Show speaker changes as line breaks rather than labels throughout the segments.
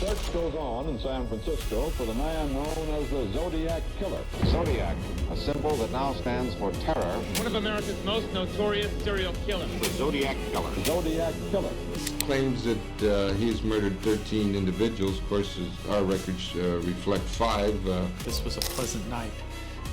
Search goes on in San Francisco for the man known as the Zodiac Killer.
Zodiac, a symbol that now stands for terror.
One of America's most notorious serial killers.
The Zodiac Killer.
Zodiac Killer.
Claims that he's murdered 13 individuals. Of course, our records reflect 5.
This was a pleasant night,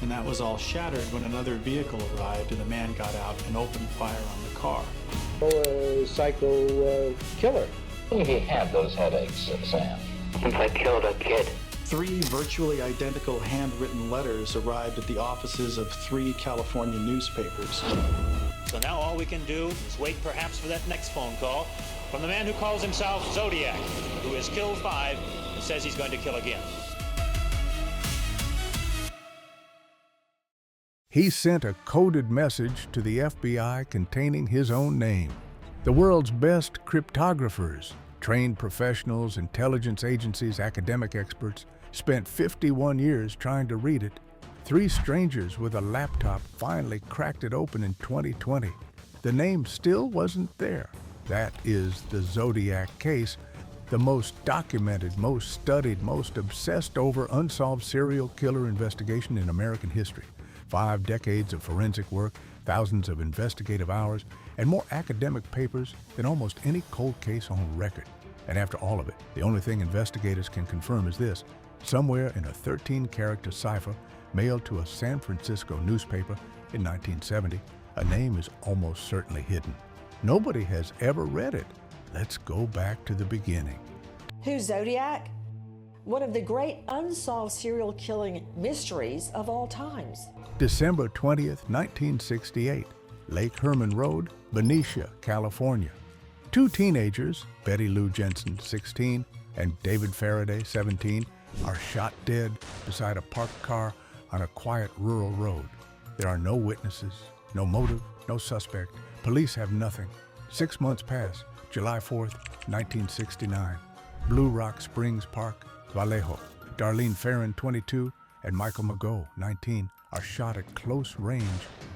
and that was all shattered when another vehicle arrived and a man got out and opened fire on the car.
Psycho killer.
He had those headaches, Sam. Since I killed a kid.
3 virtually identical handwritten letters arrived at the offices of 3 California newspapers.
So now all we can do is wait perhaps for that next phone call from the man who calls himself Zodiac, who has killed 5 and says he's going to kill again.
He sent a coded message to the FBI containing his own name. The world's best cryptographers, trained professionals, intelligence agencies, academic experts, spent 51 years trying to read it. 3 strangers with a laptop finally cracked it open in 2020. The name still wasn't there. That is the Zodiac case, the most documented, most studied, most obsessed over unsolved serial killer investigation in American history. 5 decades of forensic work, thousands of investigative hours, and more academic papers than almost any cold case on record. And after all of it, the only thing investigators can confirm is this: somewhere in a 13-character cipher mailed to a San Francisco newspaper in 1970, a name is almost certainly hidden. Nobody has ever read it. Let's go back to the beginning.
Who's Zodiac? One of the great unsolved serial killing mysteries of all times.
December 20th, 1968, Lake Herman Road, Benicia, California. 2 teenagers, Betty Lou Jensen, 16, and David Faraday, 17, are shot dead beside a parked car on a quiet rural road. There are no witnesses, no motive, no suspect. Police have nothing. 6 months pass, July 4th, 1969. Blue Rock Springs Park, Vallejo. Darlene Farron, 22, and Michael Mago, 19, are shot at close range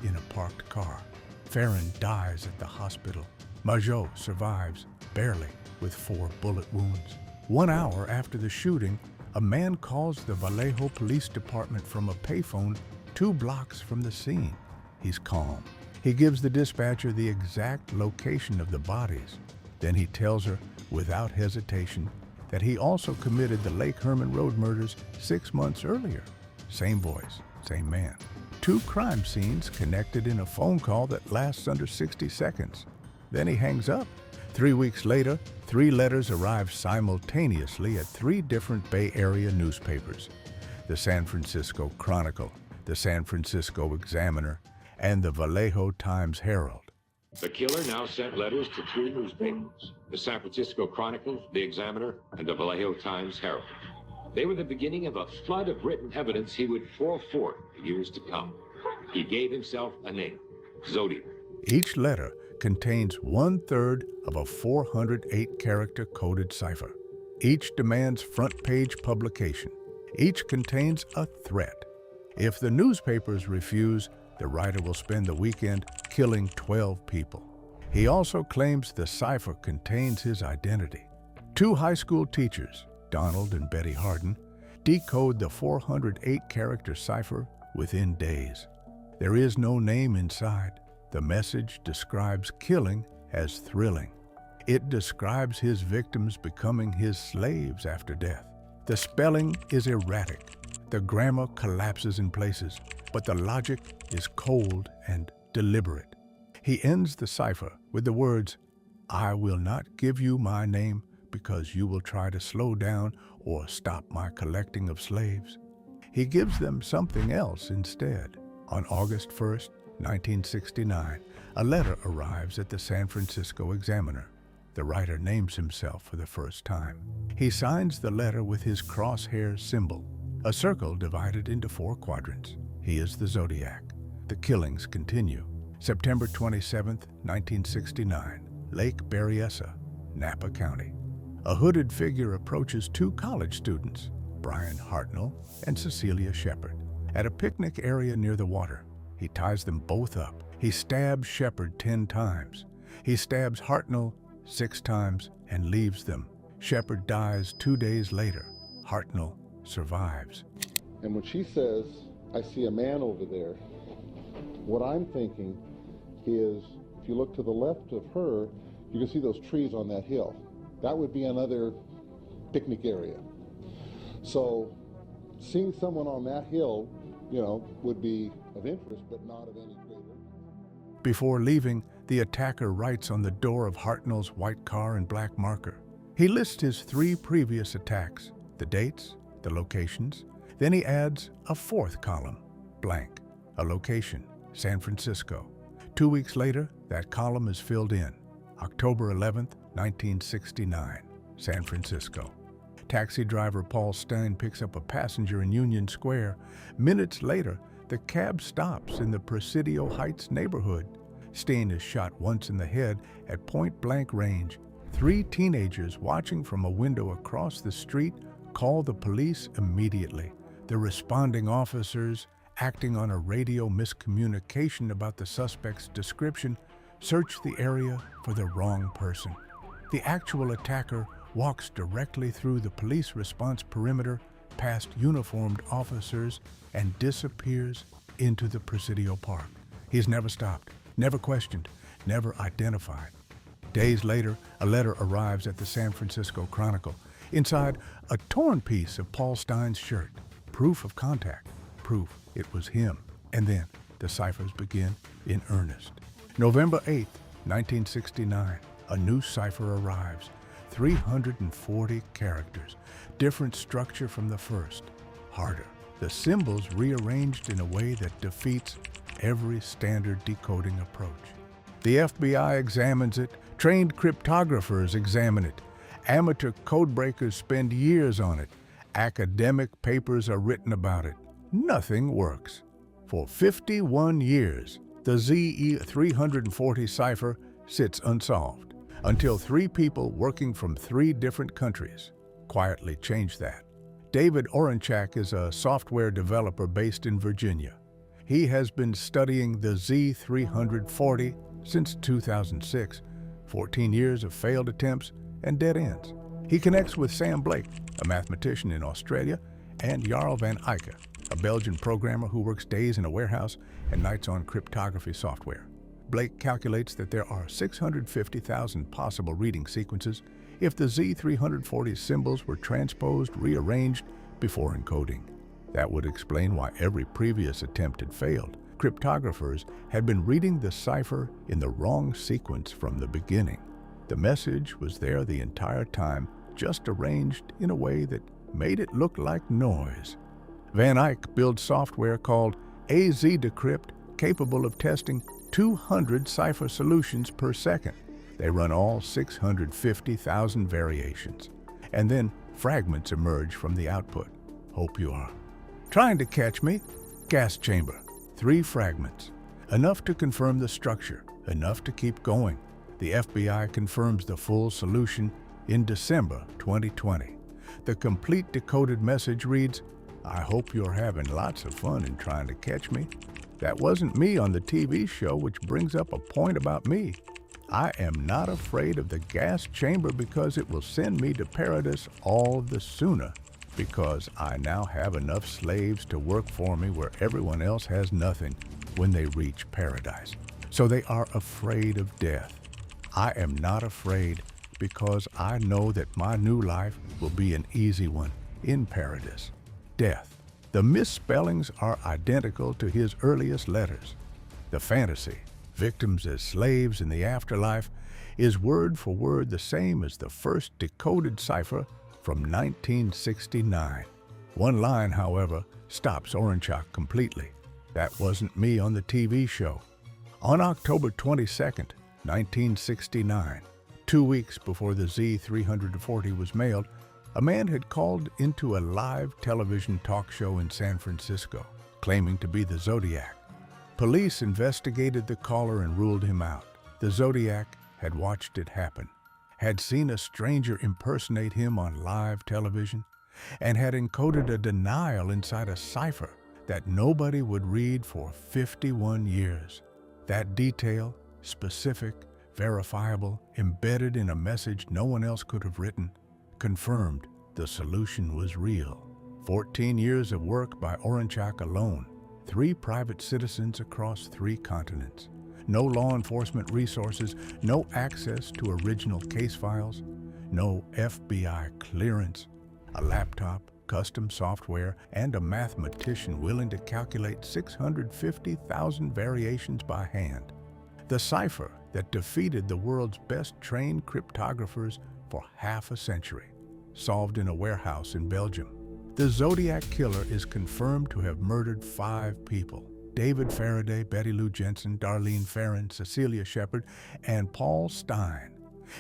in a parked car. Farron dies at the hospital. Mago survives, barely, with 4 bullet wounds. 1 hour after the shooting, a man calls the Vallejo Police Department from a payphone 2 blocks from the scene. He's calm. He gives the dispatcher the exact location of the bodies. Then he tells her, without hesitation, that he also committed the Lake Herman Road murders 6 months earlier. Same voice, same man. 2 crime scenes connected in a phone call that lasts under 60 seconds. Then he hangs up. 3 weeks later, 3 letters arrive simultaneously at 3 different Bay Area newspapers: the San Francisco Chronicle, the San Francisco Examiner, and the Vallejo Times-Herald.
The killer now sent letters to 3 newspapers: the San Francisco Chronicle, the Examiner, and the Vallejo Times-Herald. They were the beginning of a flood of written evidence he would pour forth in years to come. He gave himself a name: Zodiac.
Each letter contains 1/3 of a 408-character coded cipher. Each demands front-page publication. Each contains a threat. If the newspapers refuse, the writer will spend the weekend killing 12 people. He also claims the cipher contains his identity. 2 high school teachers, Donald and Betty Harden, decode the 408-character cipher within days. There is no name inside. The message describes killing as thrilling. It describes his victims becoming his slaves after death. The spelling is erratic. The grammar collapses in places, but the logic is cold and deliberate. He ends the cipher with the words, "I will not give you my name because you will try to slow down or stop my collecting of slaves." He gives them something else instead. On August 1st, 1969, a letter arrives at the San Francisco Examiner. The writer names himself for the first time. He signs the letter with his crosshair symbol, a circle divided into 4 quadrants. He is the Zodiac. The killings continue. September 27th, 1969, Lake Berryessa, Napa County. A hooded figure approaches 2 college students, Brian Hartnell and Cecilia Shepard, at a picnic area near the water. He ties them both up. He stabs Shepard 10 times. He stabs Hartnell 6 times and leaves them. Shepard dies 2 days later. Hartnell survives.
And when she says, I see a man over there, what I'm thinking is, if you look to the left of her, you can see those trees on that hill. That would be another picnic area. So seeing someone on that hill, would be of interest, but not of any greater.
Before leaving, the attacker writes on the door of Hartnell's white car in black marker. He lists his 3 previous attacks, the dates, the locations. Then he adds a 4th column, blank, a location, San Francisco. 2 weeks later, that column is filled in. October 11th, 1969, San Francisco. Taxi driver Paul Stein picks up a passenger in Union Square. Minutes later, the cab stops in the Presidio Heights neighborhood. Stein is shot once in the head at point-blank range. 3 teenagers watching from a window across the street call the police immediately. The responding officers, acting on a radio miscommunication about the suspect's description, search the area for the wrong person. The actual attacker walks directly through the police response perimeter, past uniformed officers, and disappears into the Presidio Park. He's never stopped, never questioned, never identified. Days later, a letter arrives at the San Francisco Chronicle. Inside, a torn piece of Paul Stein's shirt. Proof of contact, proof it was him. And then the ciphers begin in earnest. November 8th, 1969, a new cipher arrives. 340 characters, different structure from the first, harder. The symbols rearranged in a way that defeats every standard decoding approach. The FBI examines it, trained cryptographers examine it, amateur codebreakers spend years on it, academic papers are written about it. Nothing works. For 51 years, the ZE340 cipher sits unsolved, until 3 people working from 3 different countries quietly changed that. David Orenchak is a software developer based in Virginia. He has been studying the Z340 since 2006, 14 years of failed attempts and dead ends. He connects with Sam Blake, a mathematician in Australia, and Jarl van Eyck, a Belgian programmer who works days in a warehouse and nights on cryptography software. Blake calculates that there are 650,000 possible reading sequences if the Z340 symbols were transposed, rearranged before encoding. That would explain why every previous attempt had failed. Cryptographers had been reading the cipher in the wrong sequence from the beginning. The message was there the entire time, just arranged in a way that made it look like noise. Van Eyck builds software called AZ Decrypt, capable of testing 200 cipher solutions per second. They run all 650,000 variations. And then fragments emerge from the output. Hope you are trying to catch me. Gas chamber, 3 fragments. Enough to confirm the structure, enough to keep going. The FBI confirms the full solution in December 2020. The complete decoded message reads, I hope you're having lots of fun in trying to catch me. That wasn't me on the TV show, which brings up a point about me. I am not afraid of the gas chamber because it will send me to paradise all the sooner, because I now have enough slaves to work for me where everyone else has nothing when they reach paradise. So they are afraid of death. I am not afraid because I know that my new life will be an easy one in paradise. Death. The misspellings are identical to his earliest letters. The fantasy, victims as slaves in the afterlife, is word for word the same as the first decoded cipher from 1969. One line, however, stops Orenchak completely. That wasn't me on the TV show. On October 22nd, 1969, 2 weeks before the Z340 was mailed, a man had called into a live television talk show in San Francisco, claiming to be the Zodiac. Police investigated the caller and ruled him out. The Zodiac had watched it happen, had seen a stranger impersonate him on live television, and had encoded a denial inside a cipher that nobody would read for 51 years. That detail, specific, verifiable, embedded in a message no one else could have written, confirmed the solution was real. 14 years of work by Oranchak alone, 3 private citizens across 3 continents. No law enforcement resources, no access to original case files, no FBI clearance, a laptop, custom software, and a mathematician willing to calculate 650,000 variations by hand. The cipher that defeated the world's best trained cryptographers for half a century, solved in a warehouse in Belgium. The Zodiac Killer is confirmed to have murdered 5 people: David Faraday, Betty Lou Jensen, Darlene Ferrin, Cecilia Shepard, and Paul Stein.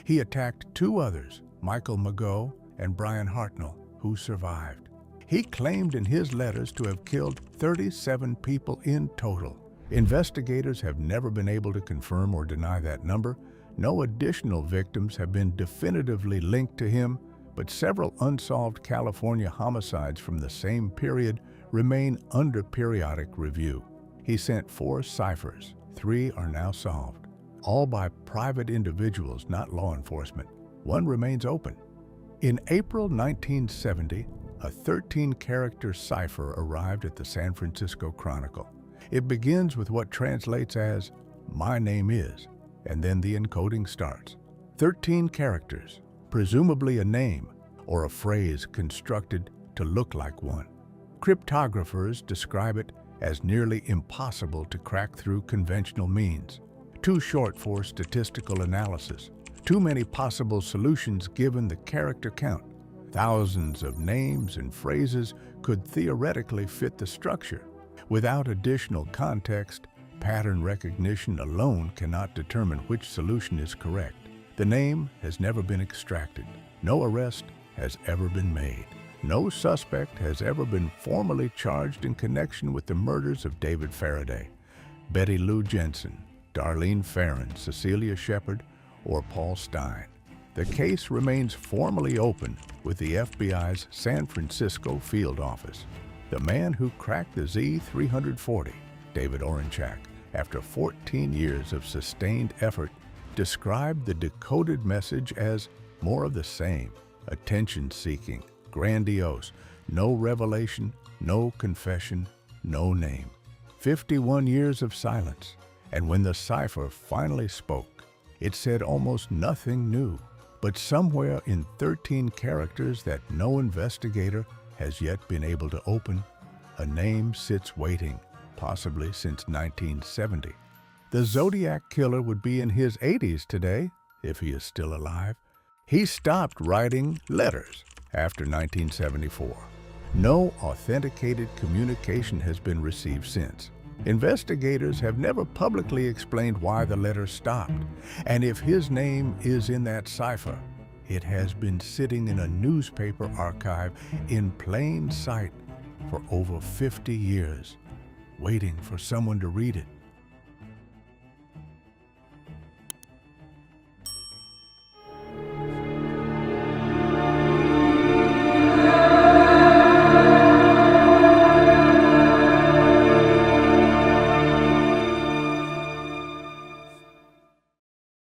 He attacked 2 others, Michael Mageau and Brian Hartnell, who survived. He claimed in his letters to have killed 37 people in total. Investigators have never been able to confirm or deny that number. No additional victims have been definitively linked to him, but several unsolved California homicides from the same period remain under periodic review. He sent 4 ciphers. 3 are now solved, all by private individuals, not law enforcement. 1 remains open. In April 1970, a 13-character cipher arrived at the San Francisco Chronicle. It begins with what translates as, "My name is," and then the encoding starts. 13 characters, presumably a name or a phrase constructed to look like one. Cryptographers describe it as nearly impossible to crack through conventional means. Too short for statistical analysis. Too many possible solutions given the character count. Thousands of names and phrases could theoretically fit the structure. Without additional context, pattern recognition alone cannot determine which solution is correct. The name has never been extracted. No arrest has ever been made. No suspect has ever been formally charged in connection with the murders of David Faraday, Betty Lou Jensen, Darlene Ferrin, Cecilia Shepard, or Paul Stein. The case remains formally open with the FBI's San Francisco field office. The man who cracked the Z340, David Oranchak, after 14 years of sustained effort, described the decoded message as more of the same, attention-seeking, grandiose, no revelation, no confession, no name. 51 years of silence, and when the cipher finally spoke, it said almost nothing new, but somewhere in 13 characters that no investigator has yet been able to open, a name sits waiting, possibly since 1970. The Zodiac Killer would be in his 80s today, if he is still alive. He stopped writing letters after 1974. No authenticated communication has been received since. Investigators have never publicly explained why the letter stopped, and if his name is in that cipher, it has been sitting in a newspaper archive in plain sight for over 50 years, waiting for someone to read it.